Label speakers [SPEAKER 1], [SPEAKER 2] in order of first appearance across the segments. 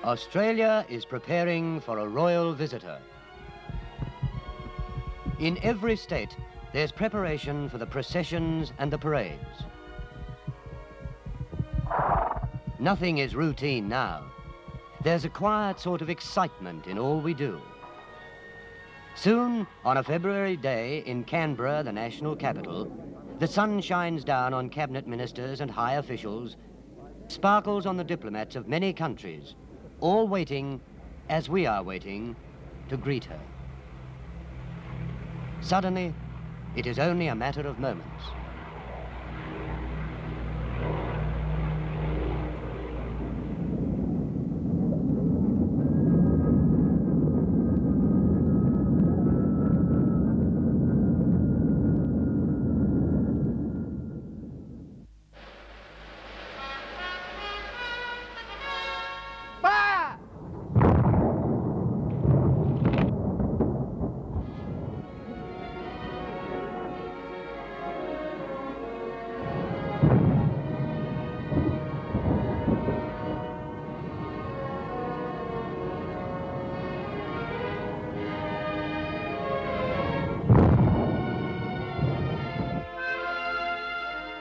[SPEAKER 1] Australia is preparing for a royal visitor. In every state, there's preparation for the processions and the parades. Nothing is routine now. There's a quiet sort of excitement in all we do. Soon, on a February day in Canberra, the national capital, the sun shines down on cabinet ministers and high officials, sparkles on the diplomats of many countries, all waiting, as we are waiting, to greet her. Suddenly, it is only a matter of moments.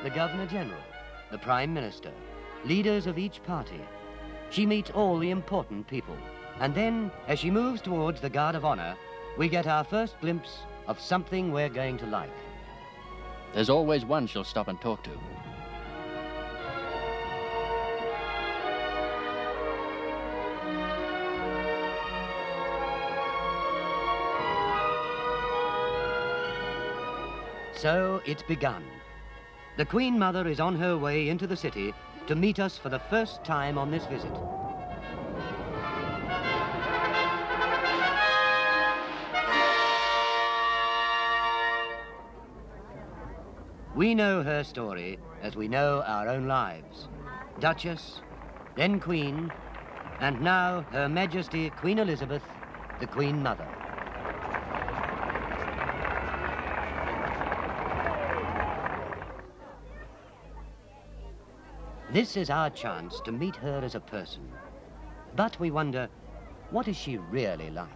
[SPEAKER 1] The Governor-General, the Prime Minister, leaders of each party. She meets all the important people. And then, as she moves towards the Guard of Honor, we get our first glimpse of something we're going to like.
[SPEAKER 2] There's always one she'll stop and talk to.
[SPEAKER 1] So it's begun. The Queen Mother is on her way into the city to meet us for the first time on this visit. We know her story as we know our own lives. Duchess, then Queen, and now Her Majesty Queen Elizabeth, the Queen Mother. This is our chance to meet her as a person. But we wonder, what is she really like?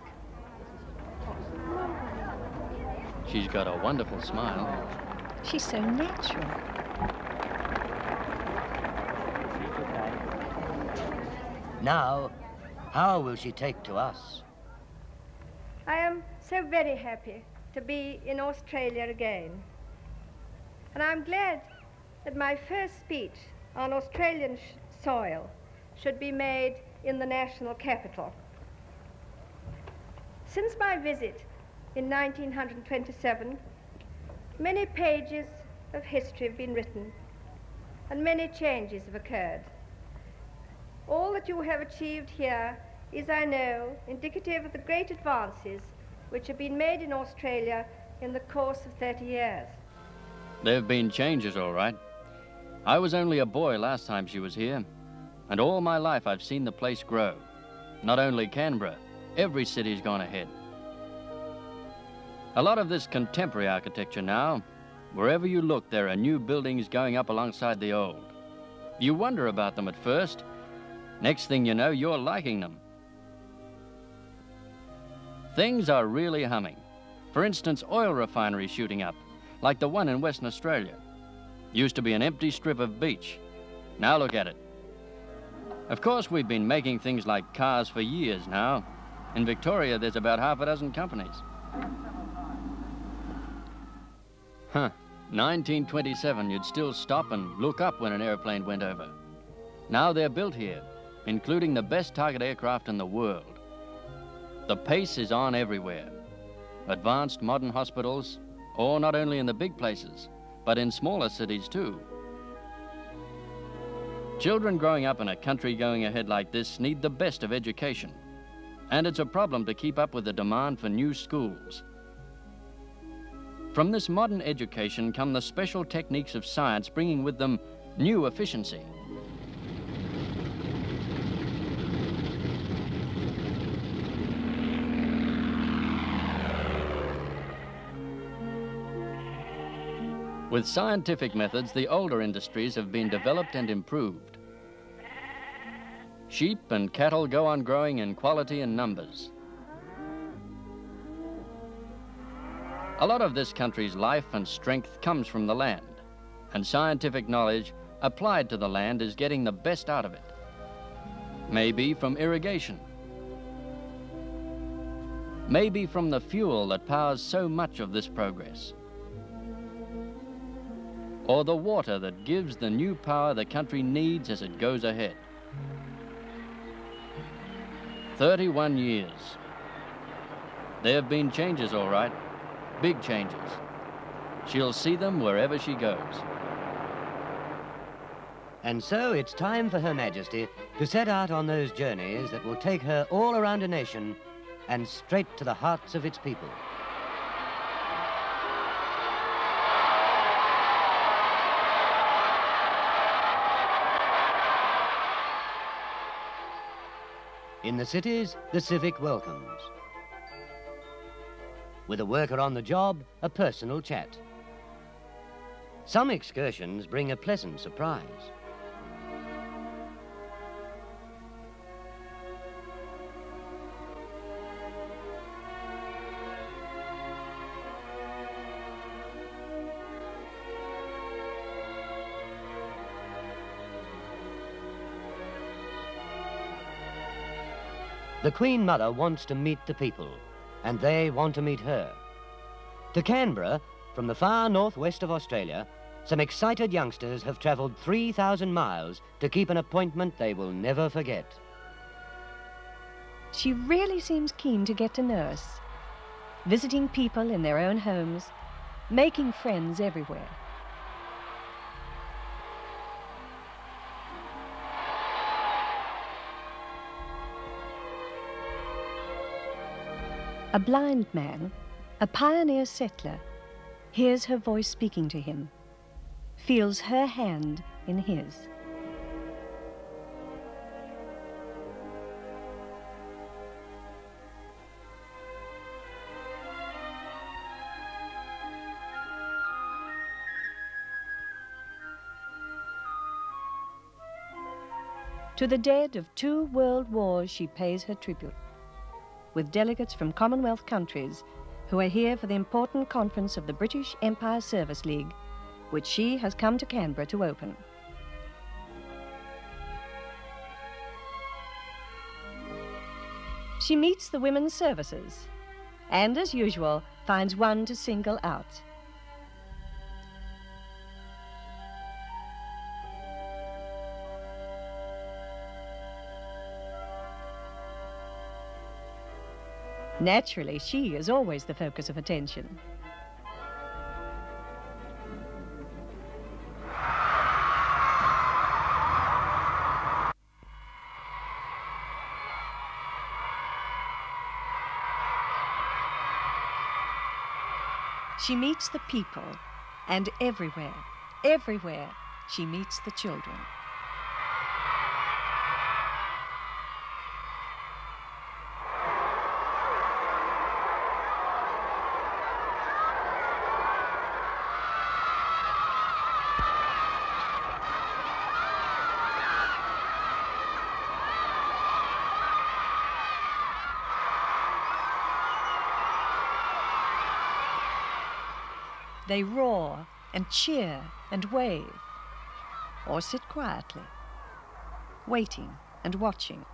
[SPEAKER 2] She's got a wonderful smile.
[SPEAKER 3] She's so natural.
[SPEAKER 1] Now, how will she take to us?
[SPEAKER 4] I am so very happy to be in Australia again. And I'm glad that my first speech on Australian soil should be made in the national capital. Since my visit in 1927, many pages of history have been written and many changes have occurred. All that you have achieved here is, I know, indicative of the great advances which have been made in Australia in the course of 30 years.
[SPEAKER 2] There have been changes, all right. I was only a boy last time she was here, and all my life I've seen the place grow. Not only Canberra, every city's gone ahead. A lot of this contemporary architecture now, wherever you look, there are new buildings going up alongside the old. You wonder about them at first. Next thing you know, you're liking them. Things are really humming. For instance, oil refineries shooting up, like the one in Western Australia. Used to be an empty strip of beach. Now look at it. Of course, we've been making things like cars for years now. In Victoria, there's about half a dozen companies. 1927, you'd still stop and look up when an airplane went over. Now they're built here, including the best target aircraft in the world. The pace is on everywhere. Advanced modern hospitals, or not only in the big places, but in smaller cities too. Children growing up in a country going ahead like this need the best of education. And it's a problem to keep up with the demand for new schools. From this modern education come the special techniques of science, bringing with them new efficiency. With scientific methods, the older industries have been developed and improved. Sheep and cattle go on growing in quality and numbers. A lot of this country's life and strength comes from the land, and scientific knowledge applied to the land is getting the best out of it. Maybe from irrigation. Maybe from the fuel that powers so much of this progress. Or the water that gives the new power the country needs as it goes ahead. 31 years. There have been changes, all right. Big changes. She'll see them wherever she goes.
[SPEAKER 1] And so it's time for Her Majesty to set out on those journeys that will take her all around a nation and straight to the hearts of its people. In the cities, the civic welcomes. With a worker on the job, a personal chat. Some excursions bring a pleasant surprise. The Queen Mother wants to meet the people, and they want to meet her. To Canberra, from the far northwest of Australia, some excited youngsters have travelled 3,000 miles to keep an appointment they will never forget.
[SPEAKER 3] She really seems keen to get to know us, visiting people in their own homes, making friends everywhere. A blind man, a pioneer settler, hears her voice speaking to him, feels her hand in his. To the dead of 2 world wars she pays her tribute, with delegates from Commonwealth countries who are here for the important conference of the British Empire Service League, which she has come to Canberra to open. She meets the women's services and, as usual, finds one to single out. Naturally, she is always the focus of attention. She meets the people, and everywhere, everywhere, she meets the children. They roar and cheer and wave, or sit quietly, waiting and watching.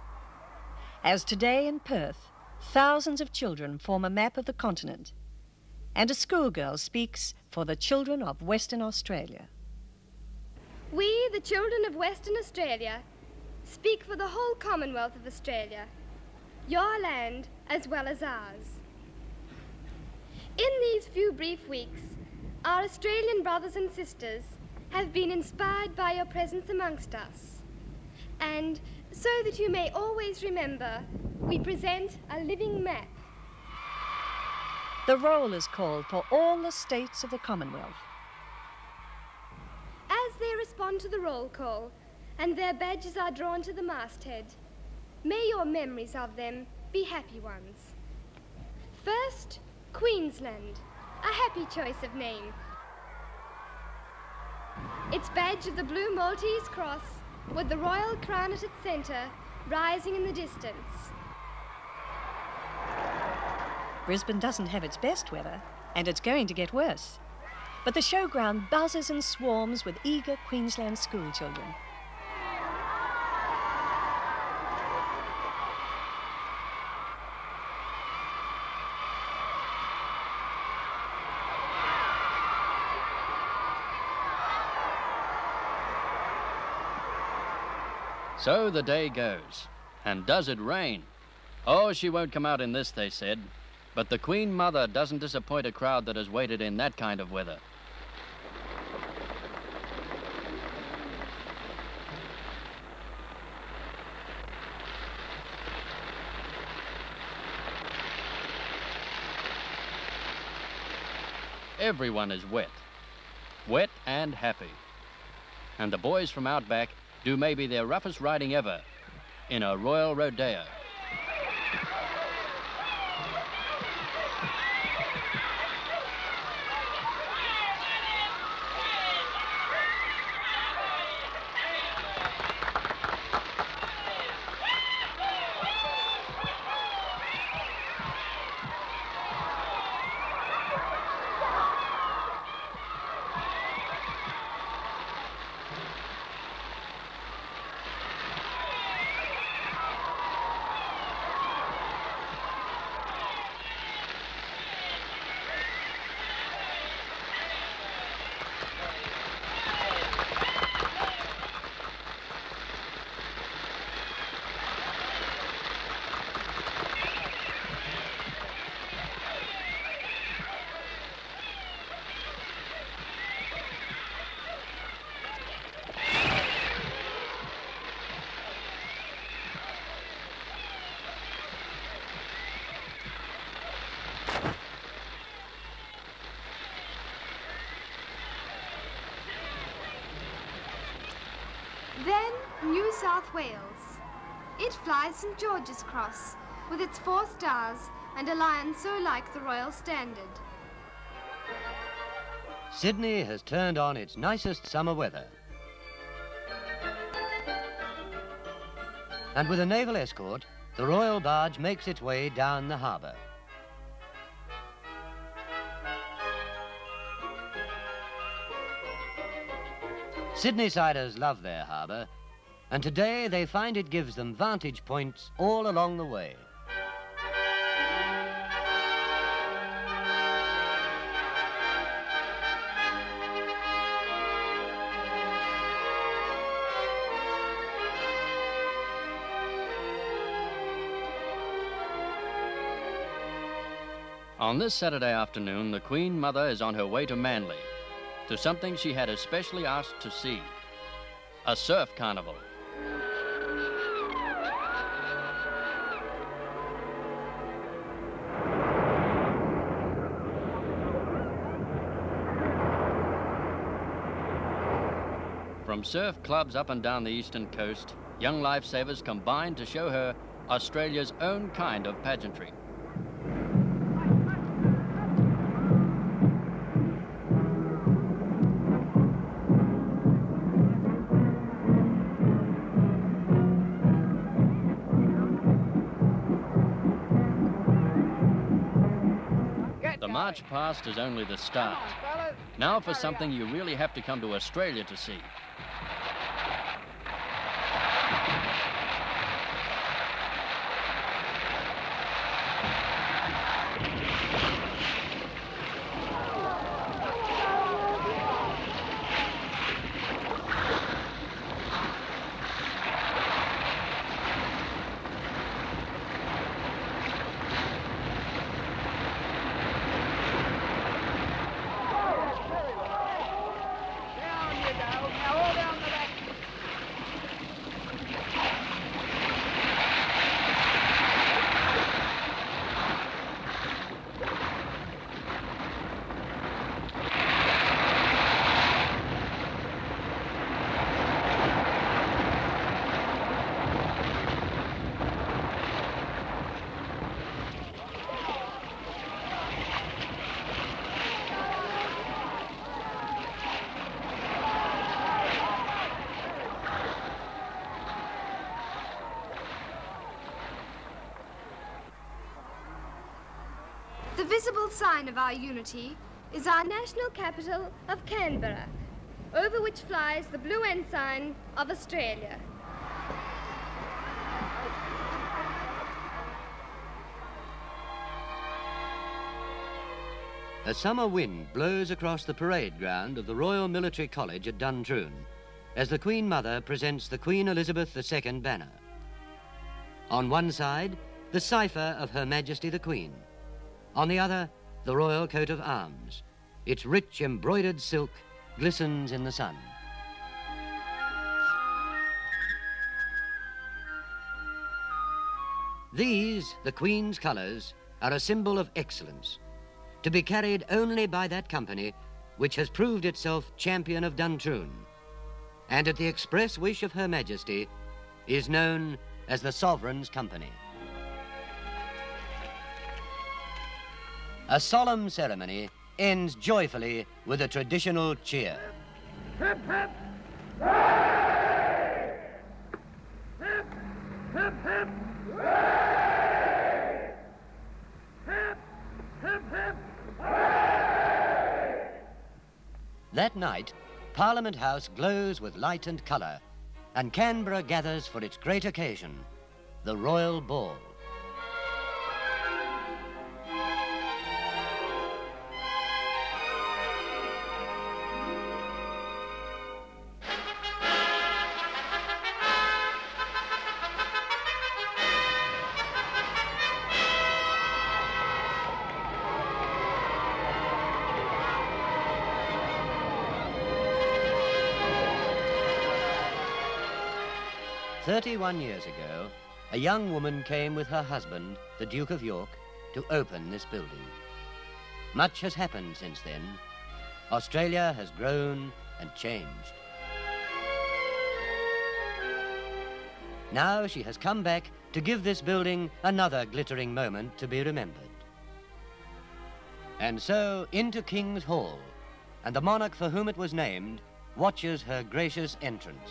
[SPEAKER 3] As today in Perth, thousands of children form a map of the continent, and a schoolgirl speaks for the children of Western Australia.
[SPEAKER 5] We, the children of Western Australia, speak for the whole Commonwealth of Australia, your land as well as ours. In these few brief weeks, our Australian brothers and sisters have been inspired by your presence amongst us. And so that you may always remember, we present a living map.
[SPEAKER 3] The roll is called for all the states of the Commonwealth.
[SPEAKER 5] As they respond to the roll call and their badges are drawn to the masthead, may your memories of them be happy ones. First, Queensland. A happy choice of name. Its badge of the blue Maltese cross, with the royal crown at its centre, rising in the distance.
[SPEAKER 3] Brisbane doesn't have its best weather, and it's going to get worse. But the showground buzzes and swarms with eager Queensland schoolchildren.
[SPEAKER 2] So the day goes. And does it rain? Oh, she won't come out in this, they said. But the Queen Mother doesn't disappoint a crowd that has waited in that kind of weather. Everyone is wet. Wet and happy. And the boys from Outback do maybe their roughest riding ever in a royal rodeo.
[SPEAKER 5] Then New South Wales. It flies St. George's Cross with its 4 stars and a lion so like the royal standard.
[SPEAKER 1] Sydney has turned on its nicest summer weather. And with a naval escort, the royal barge makes its way down the harbour. Sydneysiders love their harbour, and today they find it gives them vantage points all along the way.
[SPEAKER 2] On this Saturday afternoon, the Queen Mother is on her way to Manly, to something she had especially asked to see, a surf carnival. From surf clubs up and down the eastern coast, young lifesavers combine to show her Australia's own kind of pageantry. The march past is only the start. Now for something you really have to come to Australia to see.
[SPEAKER 5] visible sign of our unity is our national capital of Canberra, over which flies the blue ensign of Australia.
[SPEAKER 1] A summer wind blows across the parade ground of the Royal Military College at Duntroon as the Queen Mother presents the Queen Elizabeth II banner. On one side, the cipher of Her Majesty the Queen. On the other, the royal coat of arms. Its rich embroidered silk glistens in the sun. These, the Queen's colours, are a symbol of excellence, to be carried only by that company which has proved itself champion of Duntroon, and at the express wish of Her Majesty is known as the Sovereign's Company. A solemn ceremony ends joyfully with a traditional cheer.
[SPEAKER 6] Hip, hip! Hooray! Hip, hip, hip! Hooray! Hip, hip, hip! Hooray!
[SPEAKER 1] That night, Parliament House glows with light and colour, and Canberra gathers for its great occasion, the Royal Ball. "31 years ago, a young woman came with her husband, the Duke of York, to open this building. Much has happened since then. Australia has grown and changed. Now she has come back to give this building another glittering moment to be remembered. And so into King's Hall, and the monarch for whom it was named watches her gracious entrance.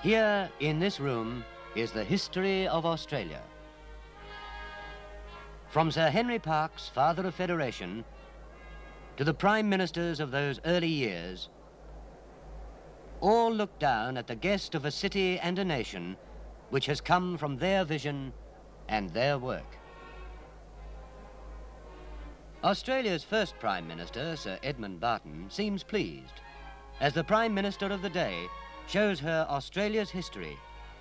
[SPEAKER 1] Here, in this room, is the history of Australia. From Sir Henry Parkes, father of Federation, to the Prime Ministers of those early years, all look down at the guest of a city and a nation which has come from their vision and their work. Australia's first Prime Minister, Sir Edmund Barton, seems pleased, as the Prime Minister of the day shows her Australia's history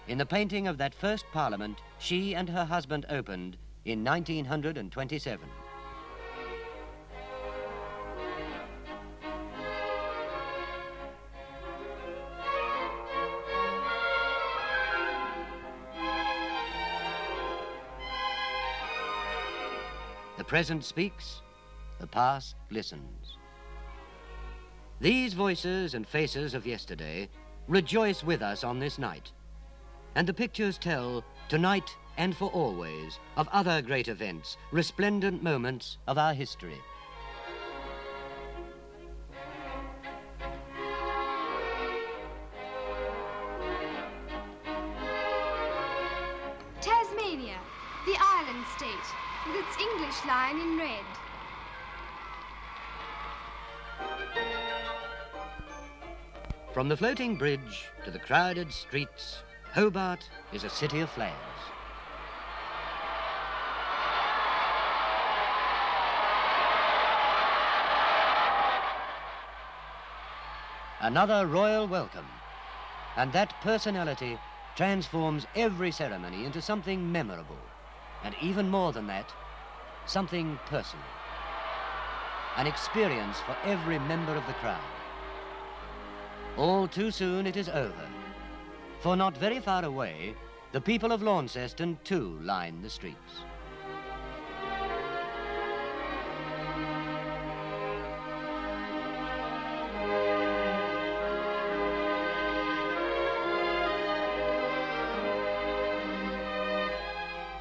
[SPEAKER 1] in the painting of that first Parliament she and her husband opened in 1927. The present speaks, the past listens. These voices and faces of yesterday rejoice with us on this night, and the pictures tell, tonight and for always, of other great events, resplendent moments of our history.
[SPEAKER 5] Tasmania, the island state, with its English line in red.
[SPEAKER 1] From the floating bridge to the crowded streets, Hobart is a city of flags. Another royal welcome, and that personality transforms every ceremony into something memorable, and even more than that, something personal. An experience for every member of the crowd. All too soon it is over, for not very far away, the people of Launceston too line the streets.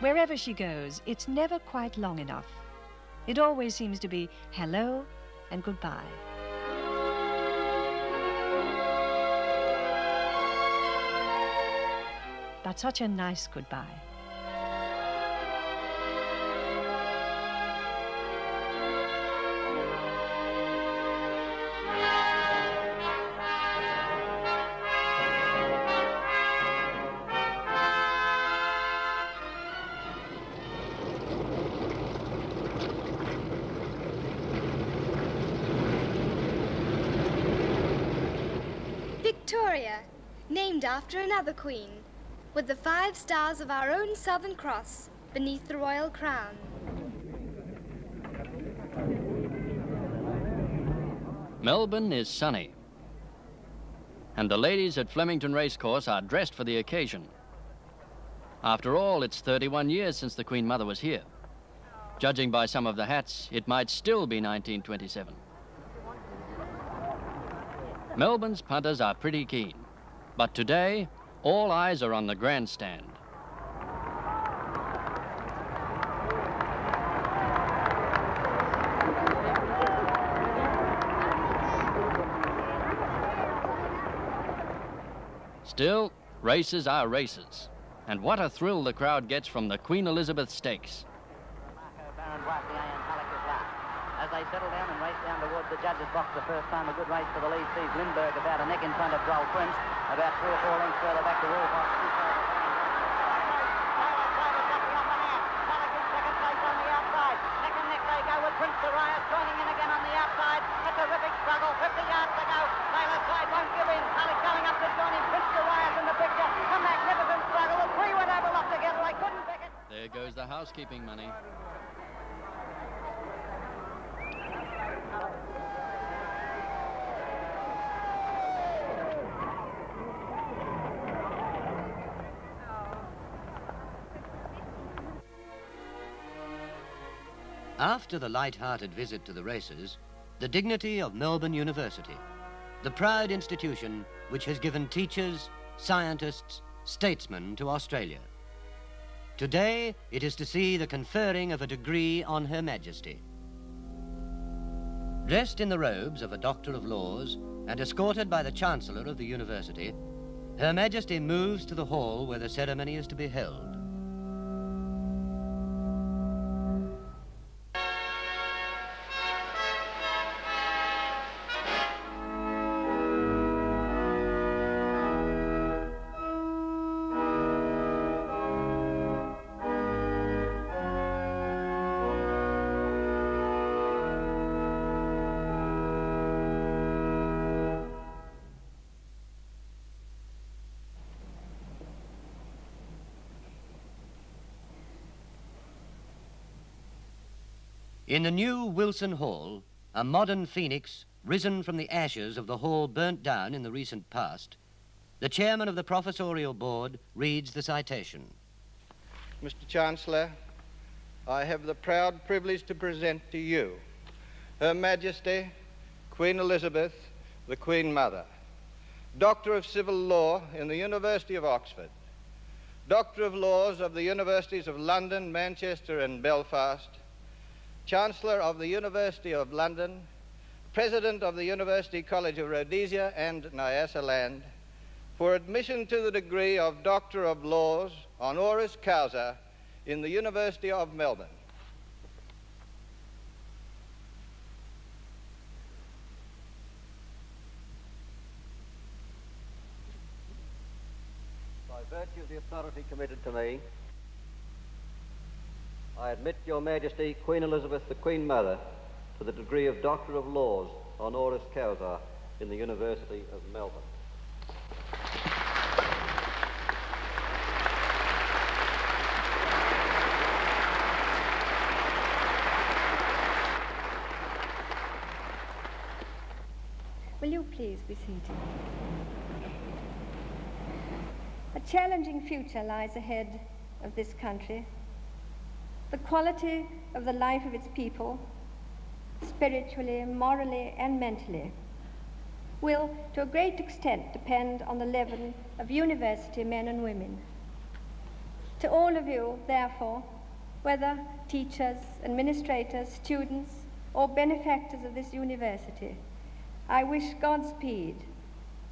[SPEAKER 3] Wherever she goes, it's never quite long enough. It always seems to be hello and goodbye. But such a nice goodbye.
[SPEAKER 5] Victoria, named after another queen, with the 5 stars of our own Southern Cross beneath the royal crown.
[SPEAKER 2] Melbourne is sunny, and the ladies at Flemington Racecourse are dressed for the occasion. After all, it's 31 years since the Queen Mother was here. Judging by some of the hats, it might still be 1927. Melbourne's punters are pretty keen, but today, all eyes are on the grandstand. Still, races are races, and what a thrill the crowd gets from the Queen Elizabeth Stakes.
[SPEAKER 7] As they settle down and race down towards the judges' box the first time, a good race for the lead sees Lindbergh about a neck in front of Droll Prince, about 3 or 4 lengths further back to Woolbox. Prince Darius joining in again on the outside. A terrific struggle, 50 yards to go. Taylor side won't give in. Tully going up to join him. Prince Darius in the picture. A magnificent struggle. The 3 went over locked together. They couldn't pick it.
[SPEAKER 2] There goes the housekeeping money.
[SPEAKER 1] After the light-hearted visit to the races, the dignity of Melbourne University, the proud institution which has given teachers, scientists, statesmen to Australia. Today, it is to see the conferring of a degree on Her Majesty. Dressed in the robes of a Doctor of Laws and escorted by the Chancellor of the University, Her Majesty moves to the hall where the ceremony is to be held. In the new Wilson Hall, a modern phoenix risen from the ashes of the hall burnt down in the recent past, the chairman of the professorial board reads the citation.
[SPEAKER 8] Mr. Chancellor, I have the proud privilege to present to you Her Majesty, Queen Elizabeth, the Queen Mother, Doctor of Civil Law in the University of Oxford, Doctor of Laws of the Universities of London, Manchester and Belfast, Chancellor of the University of London, President of the University College of Rhodesia and Nyasaland, for admission to the degree of Doctor of Laws honoris causa in the University of Melbourne.
[SPEAKER 9] By virtue of the authority committed to me, I admit Your Majesty, Queen Elizabeth, the Queen Mother, to the degree of Doctor of Laws honoris causa in the University of Melbourne.
[SPEAKER 4] Will you please be seated? A challenging future lies ahead of this country. The quality of the life of its people, spiritually, morally, and mentally, will, to a great extent, depend on the leaven of university men and women. To all of you, therefore, whether teachers, administrators, students, or benefactors of this university, I wish Godspeed,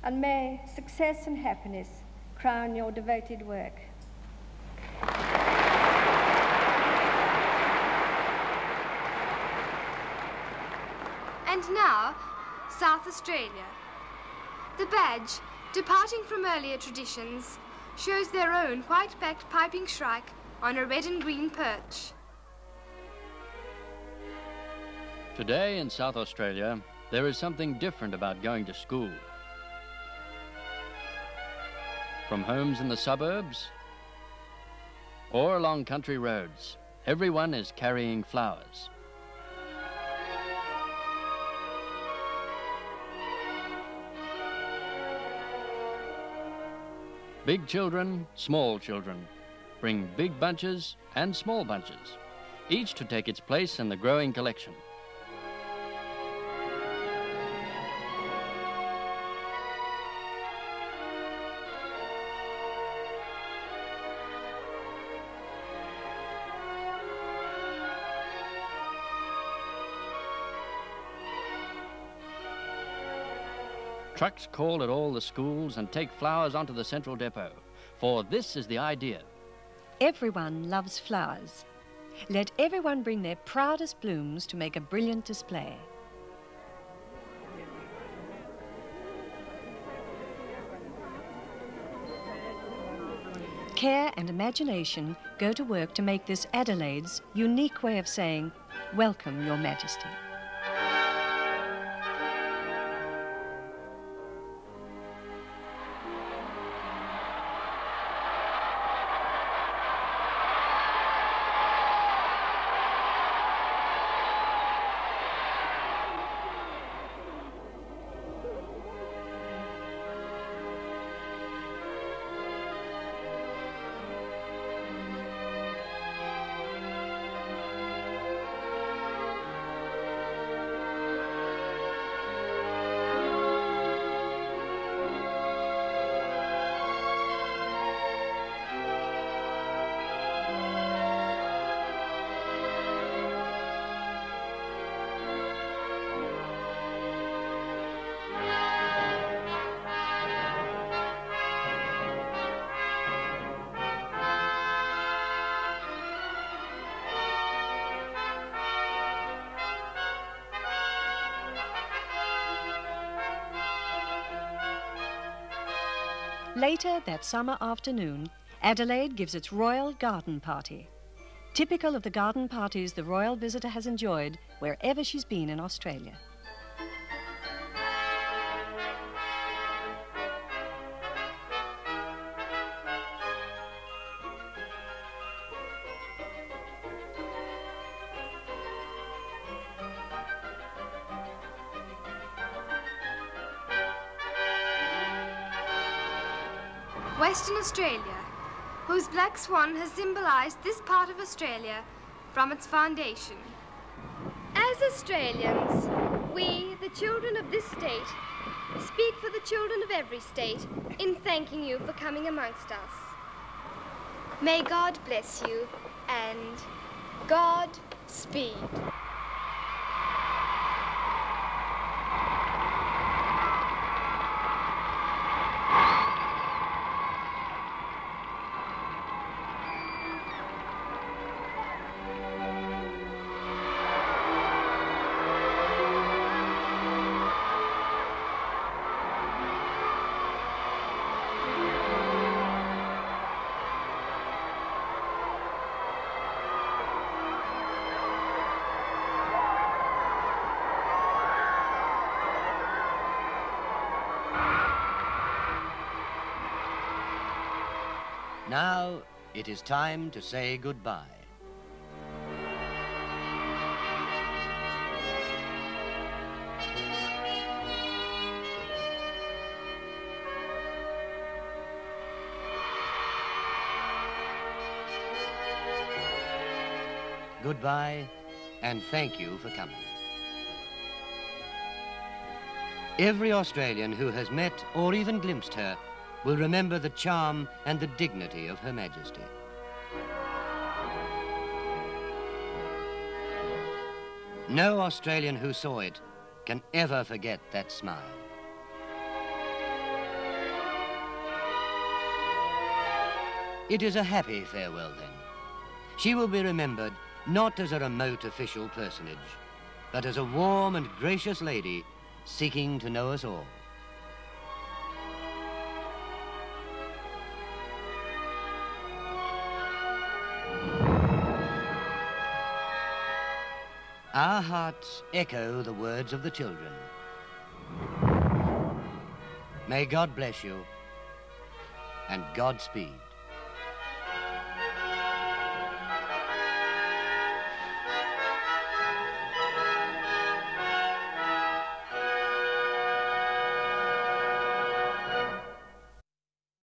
[SPEAKER 4] and may success and happiness crown your devoted work.
[SPEAKER 5] And now, South Australia. The badge, departing from earlier traditions, shows their own white-backed piping shrike on a red and green perch.
[SPEAKER 2] Today in South Australia, there is something different about going to school. From homes in the suburbs or along country roads, everyone is carrying flowers. Big children, small children, bring big bunches and small bunches, each to take its place in the growing collection. Trucks call at all the schools and take flowers onto the central depot, for this is the idea.
[SPEAKER 3] Everyone loves flowers. Let everyone bring their proudest blooms to make a brilliant display. Care and imagination go to work to make this Adelaide's unique way of saying, "Welcome, Your Majesty." Later that summer afternoon, Adelaide gives its royal garden party. Typical of the garden parties the royal visitor has enjoyed wherever she's been in Australia.
[SPEAKER 5] Western Australia, whose black swan has symbolised this part of Australia from its foundation. As Australians, we, the children of this state, speak for the children of every state in thanking you for coming amongst us. May God bless you, and God speed.
[SPEAKER 1] Now it is time to say goodbye. Goodbye, and thank you for coming. Every Australian who has met or even glimpsed her will remember the charm and the dignity of Her Majesty. No Australian who saw it can ever forget that smile. It is a happy farewell, then. She will be remembered not as a remote official personage, but as a warm and gracious lady seeking to know us all. Our hearts echo the words of the children. May God bless you, and Godspeed.